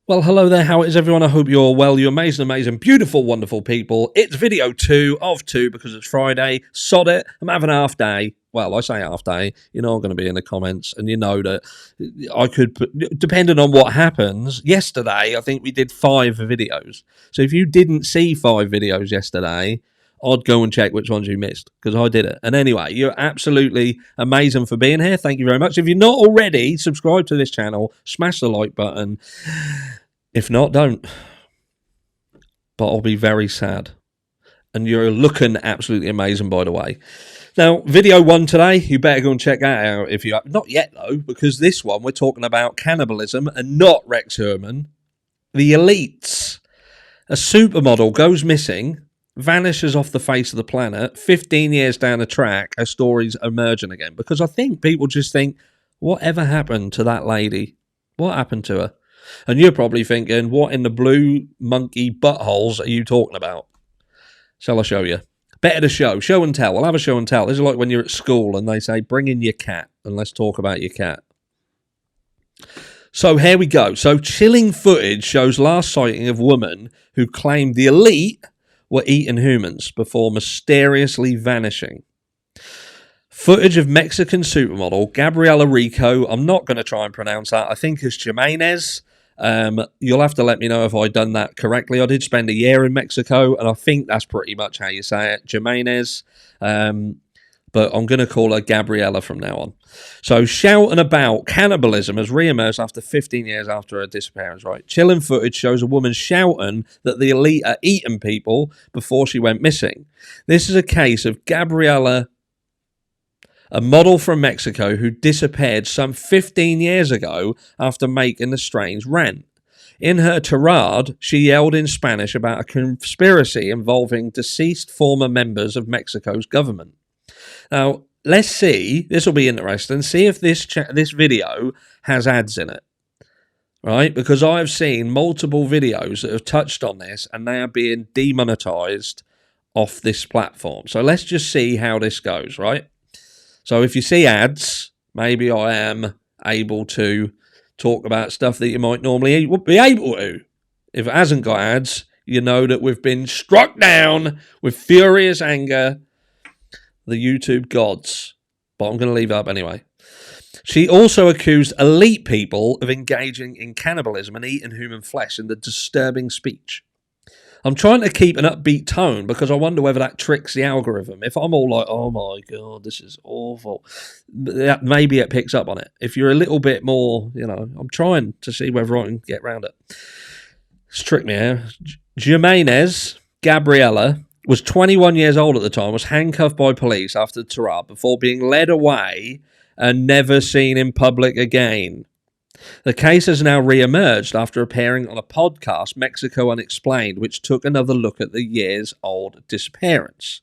Well, hello there, how is everyone? I hope you're well, you amazing, beautiful, wonderful people. It's video 2 of 2 because it's Friday. Sod it, I'm having a half day. Well, I say half day, you know I'm going to be in the comments, and you know that I could, depending on what happens, yesterday I think we did 5 videos. So if you didn't see 5 videos yesterday, I'd go and check which ones you missed, because I did it. And anyway, you're absolutely amazing for being here. Thank you very much. If you're not already, subscribe to this channel, smash the like button. If not, don't. But I'll be very sad. And you're looking absolutely amazing, by the way. Now, video 1 today, you better go and check that out if you have. Not yet, though, because this one we're talking about cannibalism and not Rex Herman. The elites. A supermodel goes missing, vanishes off the face of the planet. 15 years down the track, her story's emerging again. Because I think people just think, whatever happened to that lady? What happened to her? And you're probably thinking, what in the blue monkey buttholes are you talking about? Shall I show you? Better to show and tell. We'll have a show and tell. This is like when you're at school and they say, bring in your cat and let's talk about your cat. So here we go. So chilling footage shows last sighting of woman who claimed the elite were eating humans before mysteriously vanishing. Footage of Mexican supermodel Gabriela Rico. I'm not going to try and pronounce that. I think it's Jimenez. You'll have to let me know if I done that correctly. I did spend a year in Mexico, and I think that's pretty much how you say it, Jimenez. But I'm going to call her Gabriela from now on. So shouting about cannibalism has re-emerged after 15 years after her disappearance, right? Chilling footage shows a woman shouting that the elite are eating people before she went missing. This is a case of Gabriela, a model from Mexico who disappeared some 15 years ago after making a strange rant. In her tirade, she yelled in Spanish about a conspiracy involving deceased former members of Mexico's government. Now, let's see, this will be interesting, see if this video has ads in it, right? Because I've seen multiple videos that have touched on this and they are being demonetized off this platform. So let's just see how this goes, right? So if you see ads, maybe I am able to talk about stuff that you might normally be able to. If it hasn't got ads, you know that we've been struck down with furious anger, the YouTube gods. But I'm going to leave it up anyway. She also accused elite people of engaging in cannibalism and eating human flesh in the disturbing speech. I'm trying to keep an upbeat tone because I wonder whether that tricks the algorithm. If I'm all like, oh my God, this is awful, maybe it picks up on it. If you're a little bit more, you know, I'm trying to see whether I can get around it. It's tricked me here. Jimenez, Gabriela, was 21 years old at the time, was handcuffed by police after the tirade before being led away and never seen in public again. The case has now re-emerged after appearing on a podcast, Mexico Unexplained, which took another look at the years-old disappearance.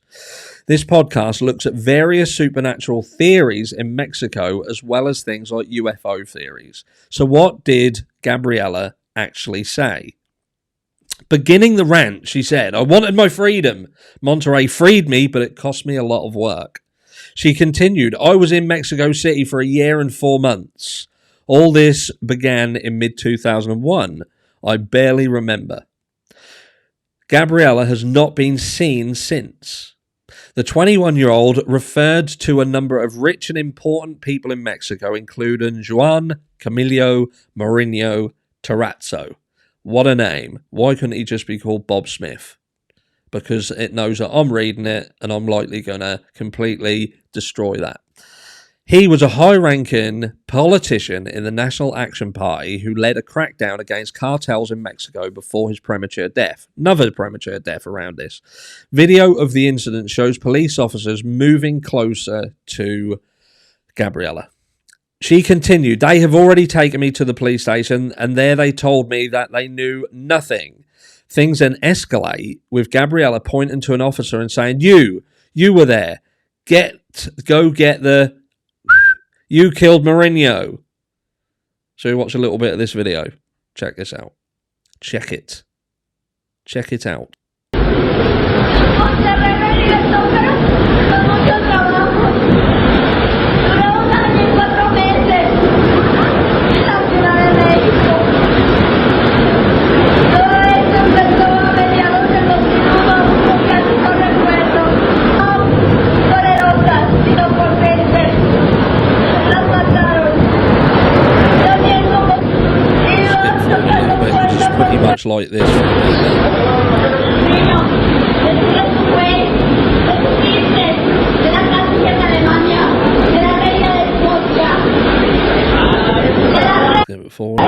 This podcast looks at various supernatural theories in Mexico, as well as things like UFO theories. So what did Gabriela actually say? Beginning the rant, she said, I wanted my freedom. Monterrey freed me, but it cost me a lot of work. She continued, I was in Mexico City for a year and 4 months. All this began in mid-2001. I barely remember. Gabriela has not been seen since. The 21-year-old referred to a number of rich and important people in Mexico, including Juan Camilo Mourinho Terrazzo. What a name. Why couldn't he just be called Bob Smith? Because it knows that I'm reading it and I'm likely going to completely destroy that. He was a high-ranking politician in the National Action Party who led a crackdown against cartels in Mexico before his premature death. Another premature death around this. Video of the incident shows police officers moving closer to Gabriela. She continued, they have already taken me to the police station and there they told me that they knew nothing. Things then escalate with Gabriela pointing to an officer and saying, you were there. Go get the... You killed Mourinho. So watch a little bit of this video. Check this out. Check it. Check it out. much like this for a bit. Give it forward.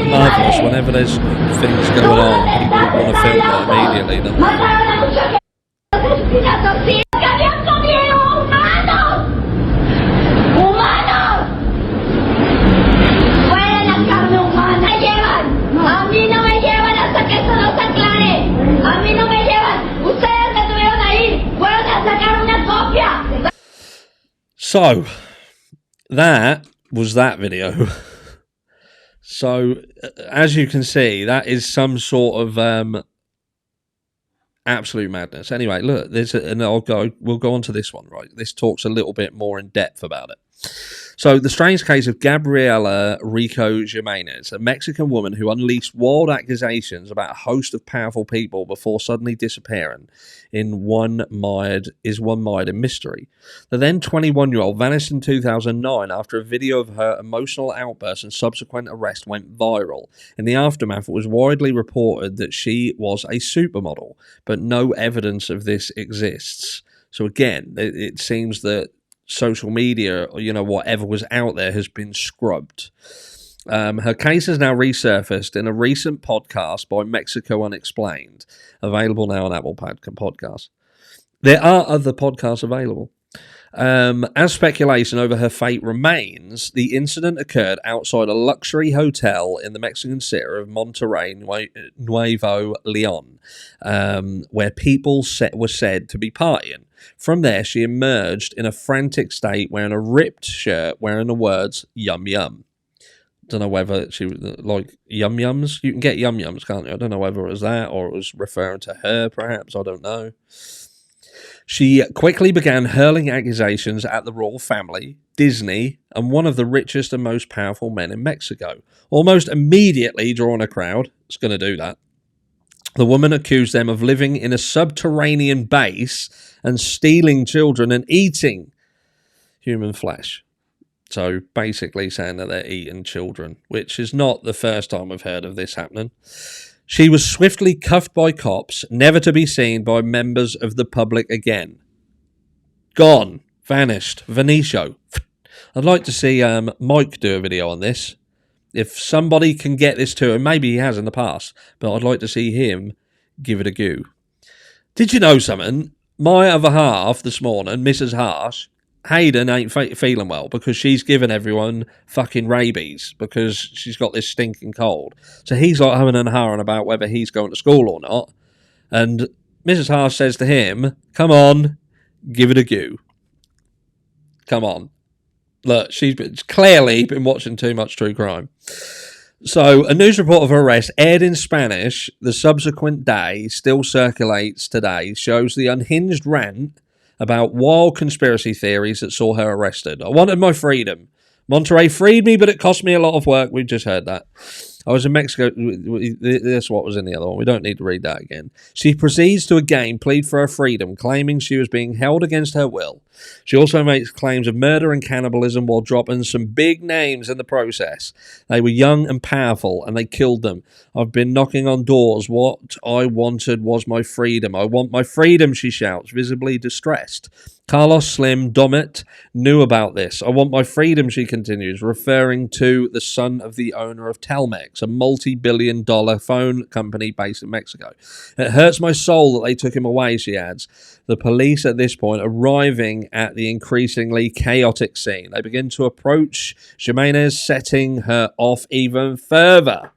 Marvelous. Whenever there's things going on, people want to film it immediately, don't they? So, that was that video. So, as you can see, that is some sort of absolute madness. Anyway, look, we'll go on to this one, right? This talks a little bit more in depth about it. So, the strange case of Gabriela Rico Jiménez, a Mexican woman who unleashed wild accusations about a host of powerful people before suddenly disappearing, is one mired in mystery. The then 21-year-old vanished in 2009 after a video of her emotional outburst and subsequent arrest went viral. In the aftermath, it was widely reported that she was a supermodel, but no evidence of this exists. So again, it seems that social media, or whatever was out there, has been scrubbed. Her case has now resurfaced in a recent podcast by Mexico Unexplained, available now on Apple Podcasts. There are other podcasts available. As speculation over her fate remains, the incident occurred outside a luxury hotel in the Mexican city of Monterrey, Nuevo León, where people were said to be partying. From there, she emerged in a frantic state, wearing a ripped shirt, wearing the words "Yum Yum." Don't know whether she was like Yum Yums. You can get Yum Yums, can't you? I don't know whether it was that or it was referring to her, perhaps. I don't know. She quickly began hurling accusations at the royal family, Disney, and one of the richest and most powerful men in Mexico. Almost immediately drawing a crowd. It's going to do that. The woman accused them of living in a subterranean base and stealing children and eating human flesh. So basically saying that they're eating children, which is not the first time we've heard of this happening. She was swiftly cuffed by cops, never to be seen by members of the public again. Gone. Vanished. Venicio. I'd like to see Mike do a video on this. If somebody can get this to him, maybe he has in the past, but I'd like to see him give it a go. Did you know something? My other half this morning, Mrs. Harsh, Hayden ain't feeling well because she's given everyone fucking rabies because she's got this stinking cold. So he's like having an hurrying about whether he's going to school or not. And Mrs. Harsh says to him, "Come on, give it a go. Come on." Look, she's clearly been watching too much true crime. So, a news report of her arrest aired in Spanish the subsequent day still circulates today, shows the unhinged rant about wild conspiracy theories that saw her arrested. "I wanted my freedom. Monterrey freed me, but it cost me a lot of work." We've just heard that. "I was in Mexico." That's what was in the other one. We don't need to read that again. She proceeds to again plead for her freedom, claiming she was being held against her will. She also makes claims of murder and cannibalism while dropping some big names in the process. "They were young and powerful, and they killed them. I've been knocking on doors. What I wanted was my freedom. I want my freedom," she shouts, visibly distressed. Carlos Slim Domet knew about this. "I want my freedom," she continues, referring to the son of the owner of Telmex, a multi-billion-dollar phone company based in Mexico. "It hurts my soul that they took him away," she adds. The police at this point arriving at the increasingly chaotic scene. They begin to approach Jimenez, setting her off even further.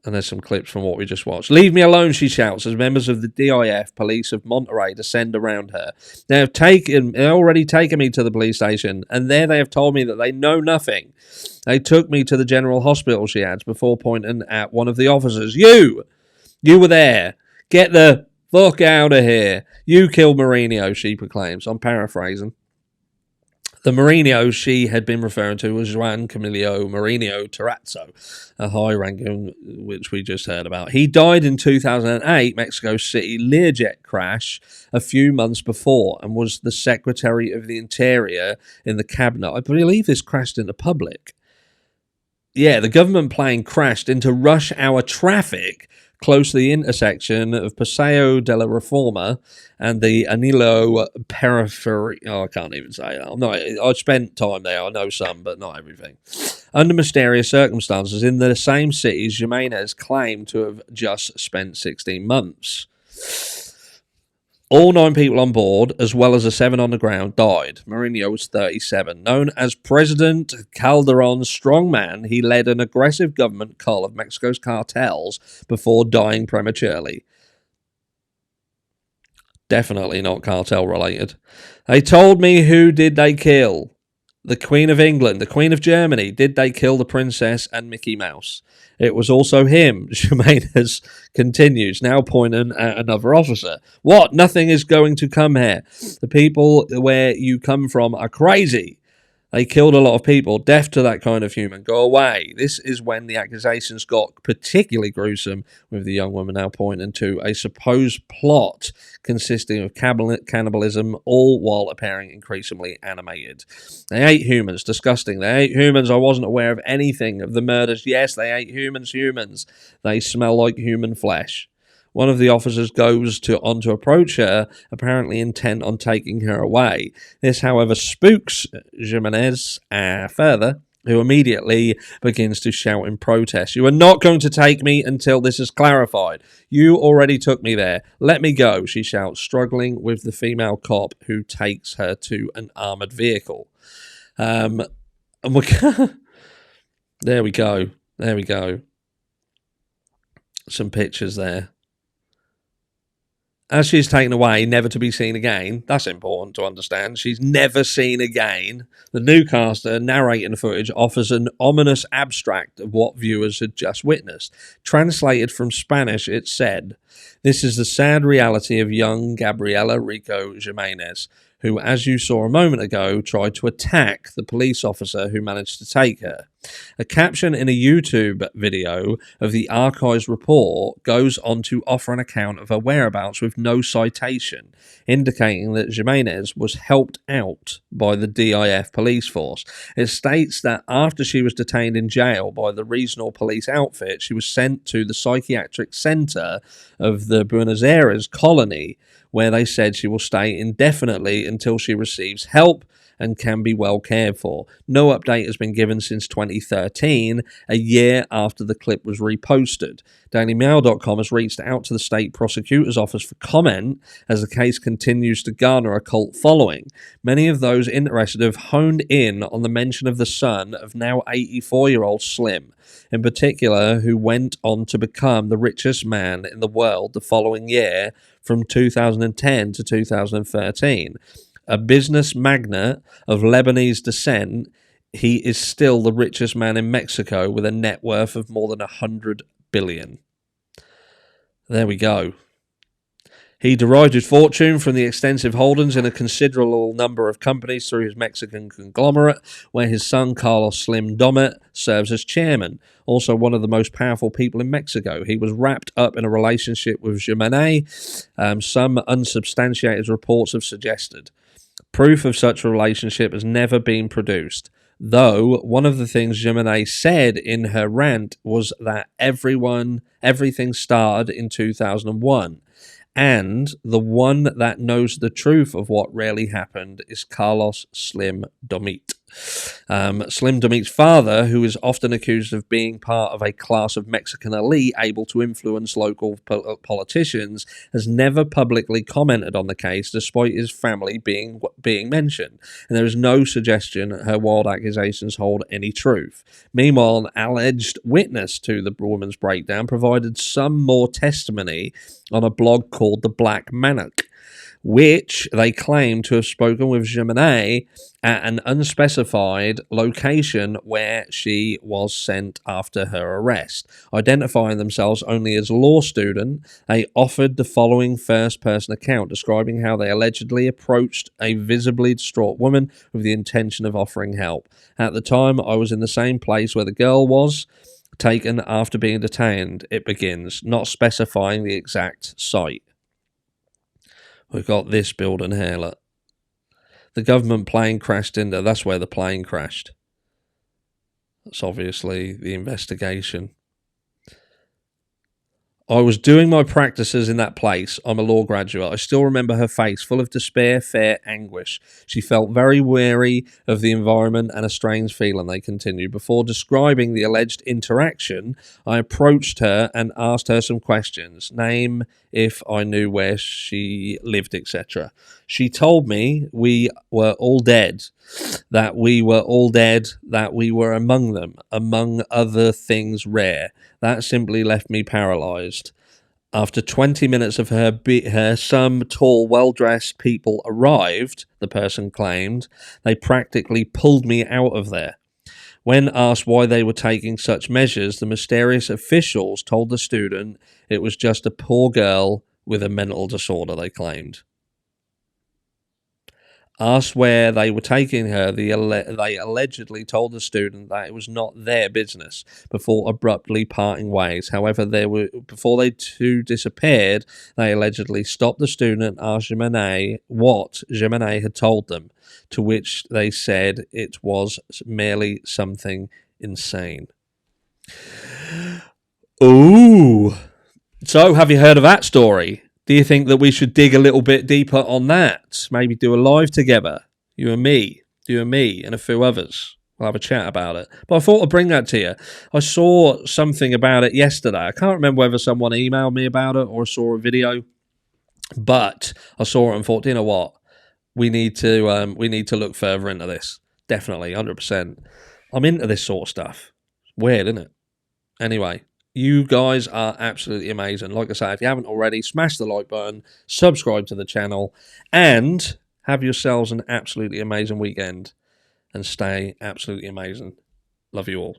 And there's some clips from what we just watched. "Leave me alone," she shouts as members of the DIF police of Monterrey descend around her. They already taken me to the police station, and there they have told me that they know nothing. "They took me to the general hospital," she adds, before pointing at one of the officers. You were there. Get the Fuck out of here. You killed Mourinho, she proclaims. I'm paraphrasing. The Mourinho she had been referring to was Juan Camillo Mourinho Terrazzo, a high-ranking which we just heard about. He died in 2008 Mexico City Learjet crash a few months before and was the Secretary of the Interior in the cabinet. I believe this crashed into public. Yeah, the government plane crashed into rush hour traffic close to the intersection of Paseo de la Reforma and the Anillo Periphery. Oh, I can't even say that. I spent time there. I know some, but not everything. Under mysterious circumstances in the same cities, Jimenez claimed to have just spent 16 months. All 9 people on board, as well as the 7 on the ground, died. Mourinho was 37. Known as President Calderon's strongman, he led an aggressive government cull of Mexico's cartels before dying prematurely. Definitely not cartel related. They told me, who did they kill? The Queen of England, the Queen of Germany. Did they kill the Princess and Mickey Mouse? It was also him, Jimenez continues, now pointing at another officer. What? Nothing is going to come here. The people where you come from are crazy. They killed a lot of people. Death to that kind of human. Go away. This is when the accusations got particularly gruesome, with the young woman now pointing to a supposed plot consisting of cannibalism, all while appearing increasingly animated. They ate humans. Disgusting. They ate humans. I wasn't aware of anything of the murders. Yes, they ate humans. They smell like human flesh. One of the officers goes on to approach her, apparently intent on taking her away. This, however, spooks Jimenez further, who immediately begins to shout in protest. You are not going to take me until this is clarified. You already took me there. Let me go, she shouts, struggling with the female cop who takes her to an armoured vehicle. And there we go. Some pictures there. As she's taken away, never to be seen again. That's important to understand. She's never seen again. The newscaster narrating the footage offers an ominous abstract of what viewers had just witnessed. Translated from Spanish, it said, "This is the sad reality of young Gabriela Rico Jiménez, who, as you saw a moment ago, tried to attack the police officer who managed to take her." A caption in a YouTube video of the archives report goes on to offer an account of her whereabouts with no citation, indicating that Jimenez was helped out by the DIF police force. It states that after she was detained in jail by the regional police outfit, she was sent to the psychiatric center of the Buenos Aires colony, where they said she will stay indefinitely until she receives help and can be well cared for. No update has been given since 2013, a year after the clip was reposted. DailyMail.com has reached out to the state prosecutor's office for comment as the case continues to garner a cult following. Many of those interested have honed in on the mention of the son of now 84-year-old Slim, in particular, who went on to become the richest man in the world the following year from 2010 to 2013. A business magnate of Lebanese descent, he is still the richest man in Mexico with a net worth of more than $100 billion. There we go. He derived his fortune from the extensive holdings in a considerable number of companies through his Mexican conglomerate, where his son Carlos Slim Domet serves as chairman. Also one of the most powerful people in Mexico. He was wrapped up in a relationship with Jimenez, some unsubstantiated reports have suggested. Proof of such a relationship has never been produced, though one of the things Jimenez said in her rant was that everything started in 2001, and the one that knows the truth of what really happened is Carlos Slim Domet. Slim Domet's father, who is often accused of being part of a class of Mexican elite able to influence local politicians, has never publicly commented on the case despite his family being mentioned, and there is no suggestion her wild accusations hold any truth. Meanwhile, an alleged witness to the woman's breakdown provided some more testimony on a blog called The Black Maniac, which they claim to have spoken with Jiménez at an unspecified location where she was sent after her arrest. Identifying themselves only as law student, they offered the following first-person account describing how they allegedly approached a visibly distraught woman with the intention of offering help. At the time, I was in the same place where the girl was taken after being detained, it begins, not specifying the exact site. We've got this building here, look. The government plane crashed into, that's where the plane crashed. That's obviously the investigation. I was doing my practices in that place. I'm a law graduate. I still remember her face, full of despair, fear, anguish. She felt very weary of the environment and a strange feeling, they continued. Before describing the alleged interaction, I approached her and asked her some questions. Name, if I knew where she lived, etc. She told me we were all dead, that we were all dead, that we were among them, among other things rare. That simply left me paralyzed. After 20 minutes of her some tall, well-dressed people arrived, the person claimed, they practically pulled me out of there. When asked why they were taking such measures, the mysterious officials told the student it was just a poor girl with a mental disorder, they claimed. Asked where they were taking her, they allegedly told the student that it was not their business before abruptly parting ways. However, before they two disappeared, they allegedly stopped the student and asked Jiménez what Jiménez had told them, to which they said it was merely something insane. Ooh. So, have you heard of that story? Do you think that we should dig a little bit deeper on that? Maybe do a live together, you and me, and a few others. We'll have a chat about it. But I thought I'd bring that to you. I saw something about it yesterday. I can't remember whether someone emailed me about it or I saw a video, but I saw it and thought, you know what? We need to look further into this. Definitely, 100%. I'm into this sort of stuff. Weird, isn't it? Anyway. You guys are absolutely amazing. Like I say, if you haven't already, smash the like button, subscribe to the channel, and have yourselves an absolutely amazing weekend. And stay absolutely amazing. Love you all.